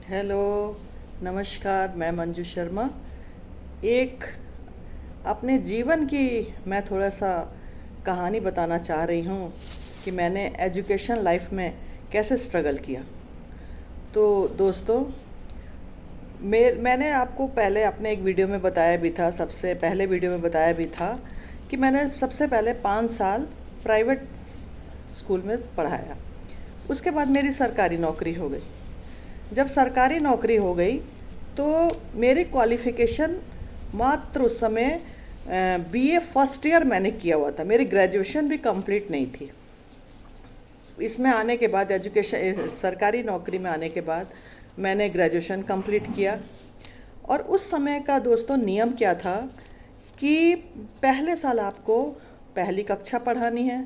Hello, नमस्कार। मैं मंजू शर्मा। एक अपने जीवन की मैं थोड़ा सा कहानी बताना चाह रही हूँ कि मैंने एजुकेशन लाइफ में कैसे स्ट्रगल किया। तो दोस्तों, मैंने आपको पहले अपने एक वीडियो में बताया भी था, सबसे पहले वीडियो में बताया भी था कि मैंने सबसे पहले 5 साल प्राइवेट स्कूल में पढ़ाया। उसके बाद मेरी सरकारी नौकरी हो गई। जब सरकारी नौकरी हो गई तो मेरी क्वालिफ़िकेशन मात्र उस समय बीए फर्स्ट ईयर मैंने किया हुआ था, मेरी ग्रेजुएशन भी कंप्लीट नहीं थी। इसमें आने के बाद एजुकेशन सरकारी नौकरी में आने के बाद मैंने ग्रेजुएशन कंप्लीट किया। और उस समय का दोस्तों नियम क्या था कि पहले साल आपको पहली कक्षा पढ़ानी है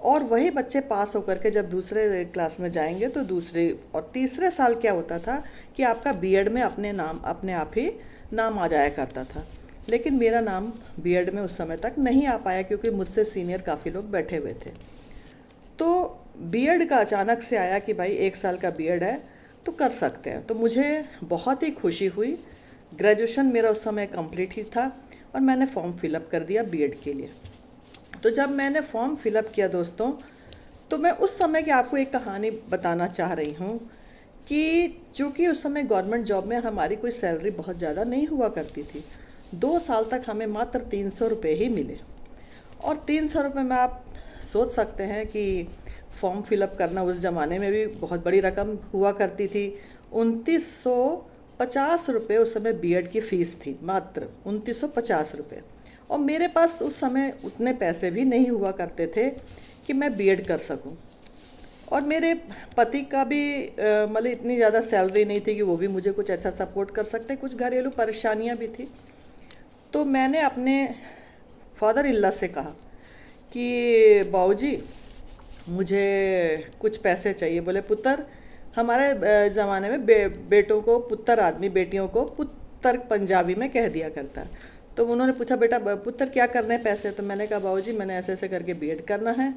और वही बच्चे पास होकर के जब दूसरे क्लास में जाएंगे तो दूसरे और तीसरे साल क्या होता था कि आपका बीएड में अपने आप ही नाम आ जाया करता था। लेकिन मेरा नाम बीएड में उस समय तक नहीं आ पाया क्योंकि मुझसे सीनियर काफ़ी लोग बैठे हुए थे। तो बीएड का अचानक से आया कि भाई 1 साल का बीएड है तो कर सकते हैं। तो मुझे बहुत ही खुशी हुई। ग्रेजुएशन मेरा उस समय कंप्लीट ही था और मैंने फॉर्म फिलअप कर दिया बीएड के लिए। तो जब मैंने फॉर्म फिलअप किया दोस्तों, तो मैं उस समय की आपको एक कहानी बताना चाह रही हूँ कि चूँकि उस समय गवर्नमेंट जॉब में हमारी कोई सैलरी बहुत ज़्यादा नहीं हुआ करती थी। 2 साल तक हमें मात्र 300 रुपये ही मिले। और 300 रुपये में आप सोच सकते हैं कि फॉर्म फिलअप करना उस ज़माने में भी बहुत बड़ी रकम हुआ करती थी। 2950 रुपये उस समय बीएड की फ़ीस थी, मात्र 2950 रुपये। और मेरे पास उस समय उतने पैसे भी नहीं हुआ करते थे कि मैं बीएड कर सकूं। और मेरे पति का भी मतलब इतनी ज़्यादा सैलरी नहीं थी कि वो भी मुझे कुछ ऐसा सपोर्ट कर सकते, कुछ घरेलू परेशानियां भी थी। तो मैंने अपने फादर इन लॉ से कहा कि बाबूजी मुझे कुछ पैसे चाहिए। बोले पुत्र, हमारे ज़माने में बेटों को पुत्र आदमी बेटियों को पुत्र पंजाबी में कह दिया करता है। तो उन्होंने पूछा बेटा पुत्र क्या करने हैं पैसे? तो मैंने कहा बाबूजी मैंने ऐसे ऐसे करके बीएड करना है।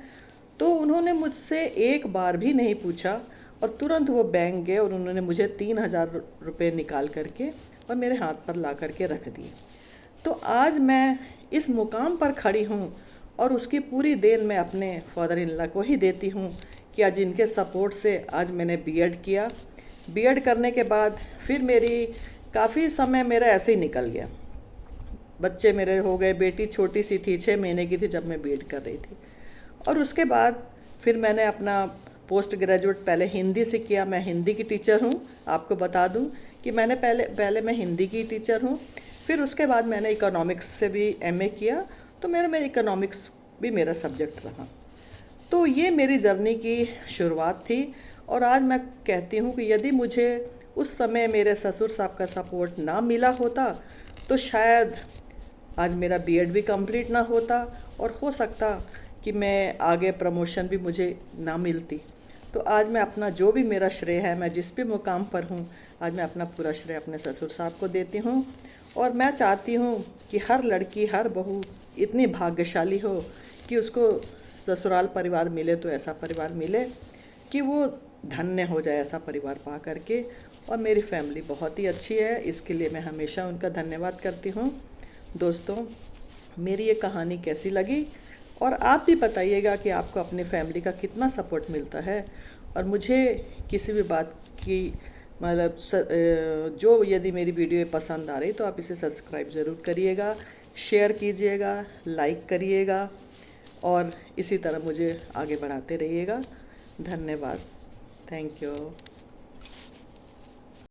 तो उन्होंने मुझसे एक बार भी नहीं पूछा और तुरंत वो बैंक गए और उन्होंने मुझे 3000 रुपये निकाल करके और मेरे हाथ पर ला करके रख दिए। तो आज मैं इस मुकाम पर खड़ी हूँ और उसकी पूरी देन मैं अपने फादर इन लॉ को ही देती हूँ कि आज इनके सपोर्ट से आज मैंने बीएड किया। बीएड करने के बाद फिर मेरी काफ़ी समय मेरा ऐसे ही निकल गया। बच्चे मेरे हो गए, बेटी छोटी सी थी, 6 महीने की थी जब मैं बीएड कर रही थी। और उसके बाद फिर मैंने अपना पोस्ट ग्रेजुएट पहले हिंदी से किया। मैं हिंदी की टीचर हूँ। आपको बता दूँ कि मैंने पहले मैं हिंदी की टीचर हूँ। फिर उसके बाद मैंने इकोनॉमिक्स से भी एमए किया, तो मेरे में इकोनॉमिक्स भी मेरा सब्जेक्ट रहा। तो ये मेरी जर्नी की शुरुआत थी। और आज मैं कहती हूँ कि यदि मुझे उस समय मेरे ससुर साहब का सपोर्ट ना मिला होता तो शायद आज मेरा बीएड भी कंप्लीट ना होता और हो सकता कि मैं आगे प्रमोशन भी मुझे ना मिलती। तो आज मैं अपना जो भी मेरा श्रेय है, मैं जिस भी मुकाम पर हूँ, आज मैं अपना पूरा श्रेय अपने ससुर साहब को देती हूँ। और मैं चाहती हूँ कि हर लड़की, हर बहू इतनी भाग्यशाली हो कि उसको ससुराल परिवार मिले तो ऐसा परिवार मिले कि वो धन्य हो जाए ऐसा परिवार पा करके। और मेरी फैमिली बहुत ही अच्छी है, इसके लिए मैं हमेशा उनका धन्यवाद करती हूँ। दोस्तों, मेरी ये कहानी कैसी लगी और आप भी बताइएगा कि आपको अपनी फैमिली का कितना सपोर्ट मिलता है। और मुझे किसी भी बात की मतलब जो यदि मेरी वीडियो पसंद आ रही तो आप इसे सब्सक्राइब ज़रूर करिएगा, शेयर कीजिएगा, लाइक करिएगा और इसी तरह मुझे आगे बढ़ाते रहिएगा। धन्यवाद। Thank you.